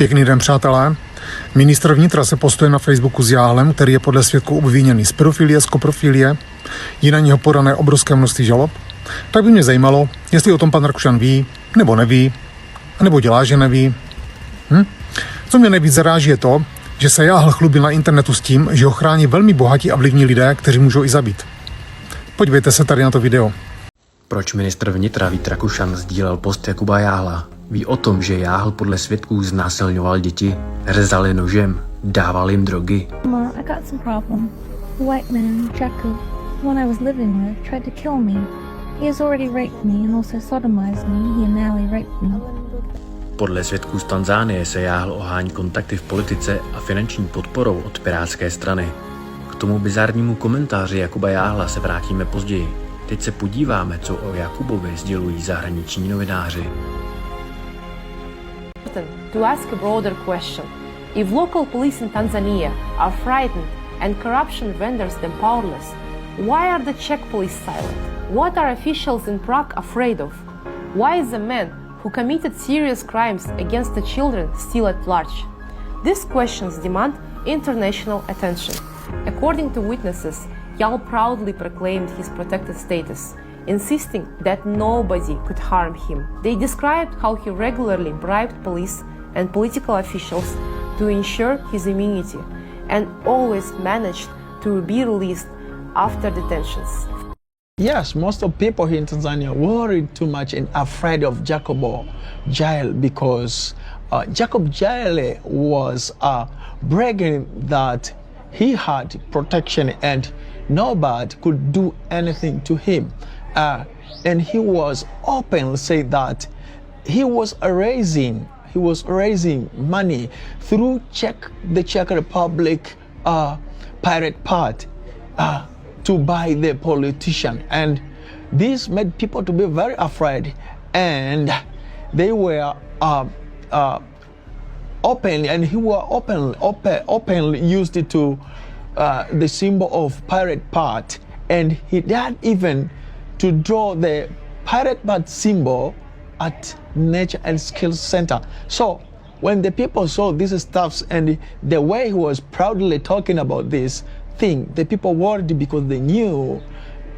Pěkný den, přátelé. Ministr vnitra se postuje na Facebooku s Jáhlem, který je podle svědků obviněný z pedofilie, z koprofilie. Je na něho podané obrovské množství žalob. Tak by mě zajímalo, jestli o tom pan Rakušan ví, nebo neví, nebo dělá, že neví. Co mě nejvíc zaráží je to, že se Jáhl chlubil na internetu s tím, že ho chrání velmi bohatí a vlivní lidé, kteří můžou i zabít. Podívejte se tady na to video. Proč ministr vnitra Vít Rakušan sdílel post Jakuba Jáhla? Ví o tom, že Jáhl podle svědků znásilňoval děti, řezal je nožem, dával jim drogy. Mama, I got some problem. The white man, Jakub, the one I was living with, tried to kill me. He has already raped me and also sodomized me. He and Allie raped me. Podle svědků z Tanzánie se Jáhl ohání kontakty v politice a finanční podporou od pirátské strany. K tomu bizarnímu komentáři Jakuba Jáhla se vrátíme později. Teď se podíváme, co o Jakubovi sdělují zahraniční novináři. To ask a broader question. If local police in Tanzania are frightened and corruption renders them powerless, why are the Czech police silent? What are officials in Prague afraid of? Why is a man who committed serious crimes against the children still at large? These questions demand international attention. According to witnesses, Jáhl proudly proclaimed his protected status, insisting that nobody could harm him. They described how he regularly bribed police and political officials to ensure his immunity and always managed to be released after detentions. Yes, most of people here in Tanzania worried too much and afraid of Jakub Jáhl because Jakub Jáhl was bragging that he had protection and nobody could do anything to him. And he was open, say that he was raising money through the Czech Republic pirate part to buy the politician, and this made people to be very afraid, and they were open, and he were openly used it to the symbol of pirate part, and he had even to draw the pirate part symbol at Nature and Skills Center. So when the people saw these stuffs and the way he was proudly talking about this thing, the people worried because they knew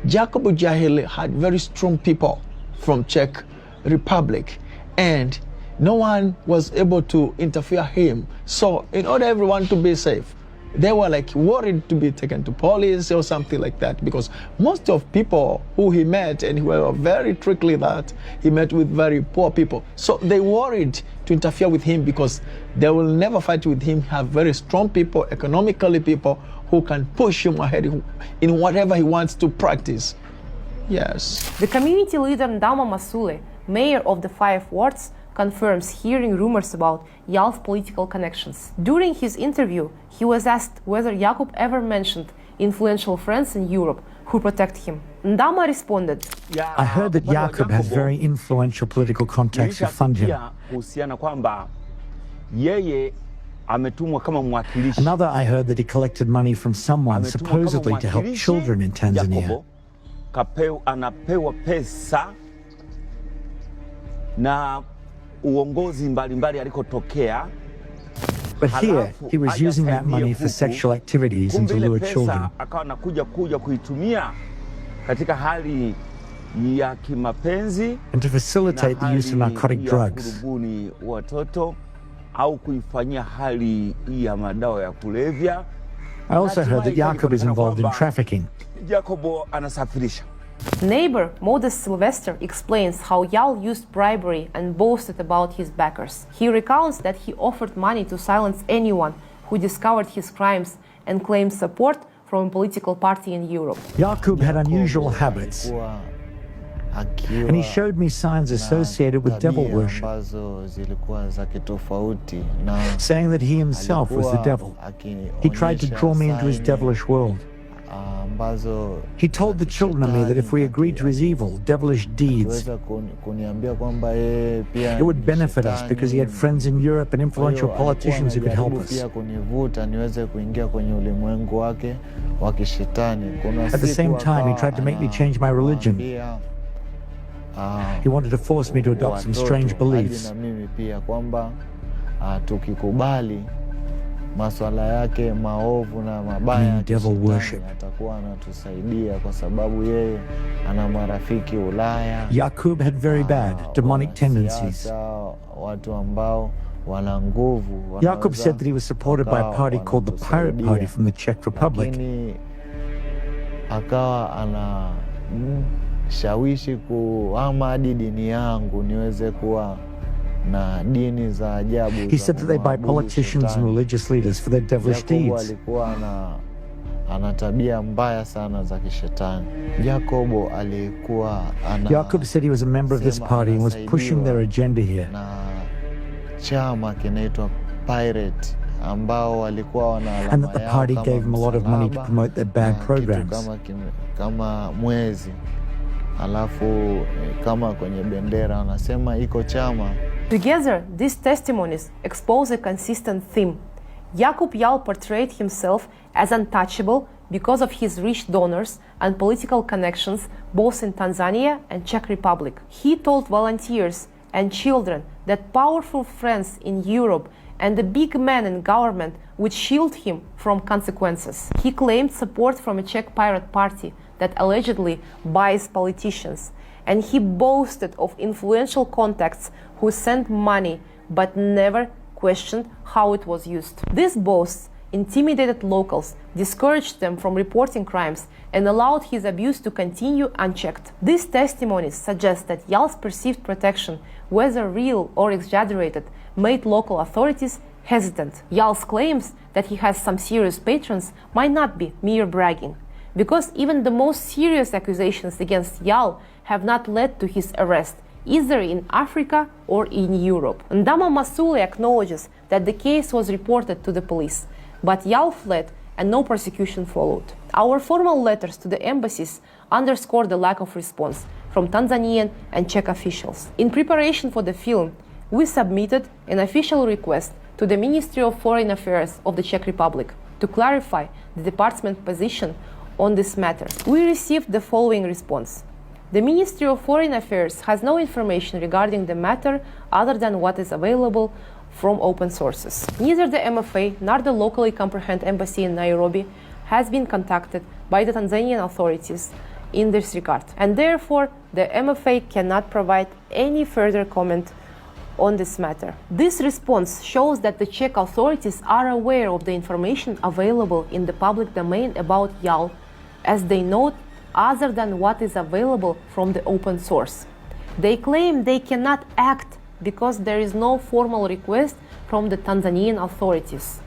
Jakub Jáhl had very strong people from Czech Republic, and no one was able to interfere him. So in order everyone to be safe, they were like worried to be taken to police or something like that, because most of people who he met, and he were very tricky that he met with very poor people, so they worried to interfere with him because they will never fight with him. Have very strong people, economically people who can push him ahead in whatever he wants to practice. Yes. The community leader Ndama Masule, mayor of the 5 wards, confirms hearing rumors about Jáhl's political connections. During his interview, he was asked whether Jakub ever mentioned influential friends in Europe who protect him. Ndama responded, I heard that Jakub has very influential political contacts who fund him. Another, I heard that he collected money from someone supposedly to help children in Tanzania. But here, he was using that money for sexual activities and to lure children. And to facilitate the use of narcotic drugs. I also heard that Jakub is involved in trafficking. Neighbor Modest Sylvester explains how Jáhl used bribery and boasted about his backers. He recounts that he offered money to silence anyone who discovered his crimes and claimed support from a political party in Europe. Jakub had unusual habits, and he showed me signs associated with devil worship, saying that he himself was the devil. He tried to draw me into his devilish world. He told the children of me that if we agreed to his evil, devilish deeds, it would benefit us because he had friends in Europe and influential politicians who could help us. At the same time, he tried to make me change my religion. He wanted to force me to adopt some strange beliefs. tukikubali masuala yake maovu na mabaya devil worship. atakuwa anatusaidia kwa sababu yeye ana marafiki Ulaya. Jakub had very bad demonic tendencies. Watu ambao wana nguvu. Jakub said that he was supported by a party called the Pirate Party from the Czech Republic. Akawa ana shawishi kuhama hadi dini yangu niweze kuwa na dini za ajabu. He said that they buy politicians and religious leaders for their devilish deeds. Alikuwa ana tabia mbaya sana za kishetani. Jakub said he was a member of this party and was pushing their agenda here. Na chama kinaitwa Pirate ambao walikuwa wana alama and that the party yao gave him a lot of money to msalaba, promote their bad kitu programs. kama mwezi, alafu kama kwenye bendera anasema iko chama. Together, these testimonies expose a consistent theme. Jakub Jáhl portrayed himself as untouchable because of his rich donors and political connections both in Tanzania and Czech Republic. He told volunteers and children that powerful friends in Europe and the big men in government would shield him from consequences. He claimed support from a Czech pirate party that allegedly buys politicians, and he boasted of influential contacts who sent money but never questioned how it was used. These boasts intimidated locals, discouraged them from reporting crimes, and allowed his abuse to continue unchecked. These testimonies suggest that Jál's perceived protection, whether real or exaggerated, made local authorities hesitant. Jál's claims that he has some serious patrons might not be mere bragging, because even the most serious accusations against Jáhl have not led to his arrest, either in Africa or in Europe. Ndama Masuli acknowledges that the case was reported to the police, but Jáhl fled and no prosecution followed. Our formal letters to the embassies underscore the lack of response from Tanzanian and Czech officials. In preparation for the film, we submitted an official request to the Ministry of Foreign Affairs of the Czech Republic to clarify the department's position on this matter. We received the following response. The Ministry of Foreign Affairs has no information regarding the matter other than what is available from open sources. Neither the MFA nor the locally competent embassy in Nairobi has been contacted by the Tanzanian authorities in this regard, and therefore the MFA cannot provide any further comment on this matter. This response shows that the Czech authorities are aware of the information available in the public domain about Jáhl, as they note, other than what is available from the open source. They claim they cannot act because there is no formal request from the Tanzanian authorities.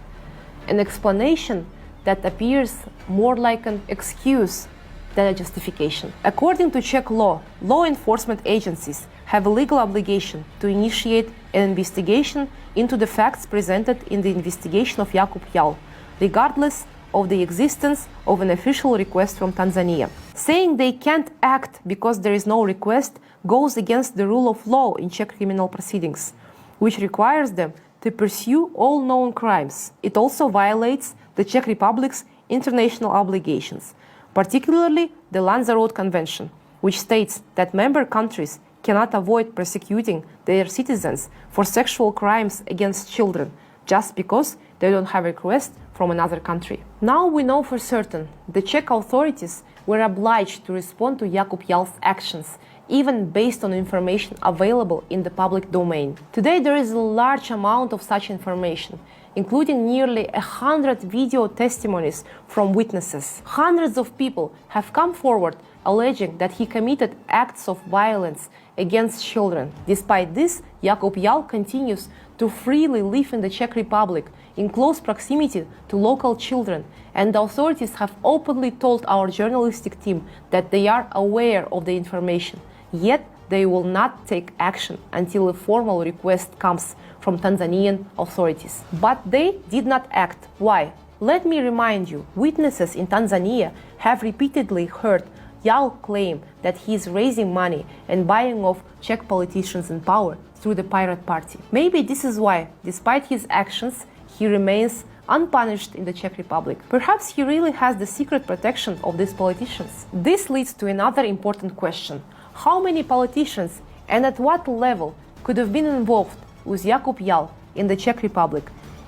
An explanation that appears more like an excuse than a justification. According to Czech law, law enforcement agencies have a legal obligation to initiate an investigation into the facts presented in the investigation of Jakub Jáhl, regardless of the existence of an official request from Tanzania. Saying they can't act because there is no request goes against the rule of law in Czech criminal proceedings, which requires them to pursue all known crimes. It also violates the Czech Republic's international obligations, particularly the Lanzarote Convention, which states that member countries cannot avoid prosecuting their citizens for sexual crimes against children just because they don't have a request from another country. Now we know for certain the Czech authorities were obliged to respond to Jakub Jáhl's actions, even based on information available in the public domain. Today there is a large amount of such information, including nearly 100 video testimonies from witnesses. Hundreds of people have come forward alleging that he committed acts of violence against children. Despite this, Jakub Jáhl continues to freely live in the Czech Republic in close proximity to local children, and the authorities have openly told our journalistic team that they are aware of the information, yet they will not take action until a formal request comes from Tanzanian authorities. But they did not act. Why? Let me remind you, witnesses in Tanzania have repeatedly heard Jáhl claim that he is raising money and buying off Czech politicians in power through the pirate party. Maybe this is why, despite his actions, he remains unpunished in the Czech Republic. Perhaps he really has the secret protection of these politicians. This leads to another important question. How many politicians and at what level could have been involved with Jakub Jáhl in the Czech Republic.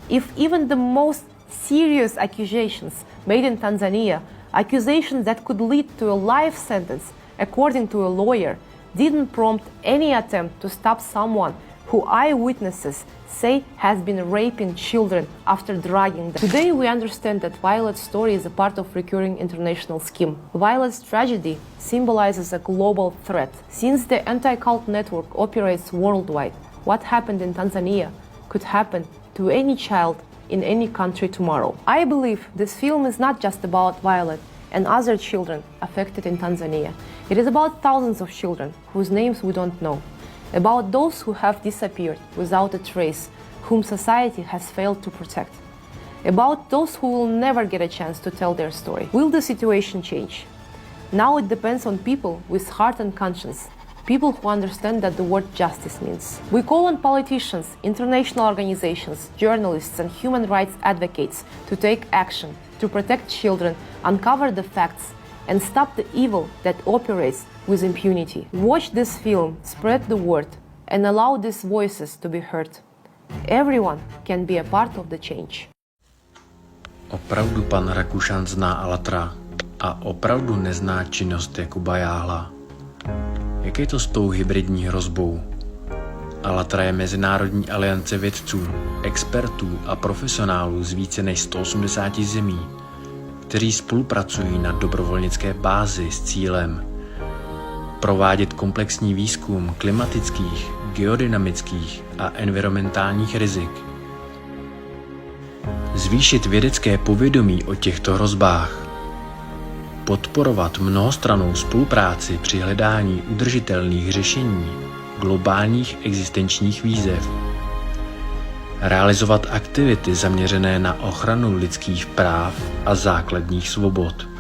If even the most serious accusations made in Tanzania, accusations that could lead to a life sentence, according to a lawyer, didn't prompt any attempt to stop someone who eyewitnesses say has been raping children after drugging them. Today we understand that Violet's story is a part of recurring international scheme. Violet's tragedy symbolizes a global threat. Since the anti-cult network operates worldwide, what happened in Tanzania could happen to any child in any country tomorrow. I believe this film is not just about Violet and other children affected in Tanzania. It is about thousands of children whose names we don't know. About those who have disappeared without a trace, whom society has failed to protect. About those who will never get a chance to tell their story. Will the situation change? Now it depends on people with heart and conscience, people who understand that the word justice means. We call on politicians, international organizations, journalists and human rights advocates to take action, to protect children, uncover the facts, and stop the evil that operates with impunity. Watch this film, spread the word, and allow these voices to be heard. Everyone can be a part of the change. Opravdu pan Rakušan zná Allatra a opravdu nezná činnost Jakuba Jáhla. Jak je to s tou hybridní hrozbou? Allatra je mezinárodní aliance vědců, expertů a profesionálů z více než 180 zemí, kteří spolupracují na dobrovolnické bázi s cílem provádět komplexní výzkum klimatických, geodynamických a environmentálních rizik, zvýšit vědecké povědomí o těchto hrozbách, podporovat mnohostrannou spolupráci při hledání udržitelných řešení globálních existenčních výzev, realizovat aktivity zaměřené na ochranu lidských práv a základních svobod,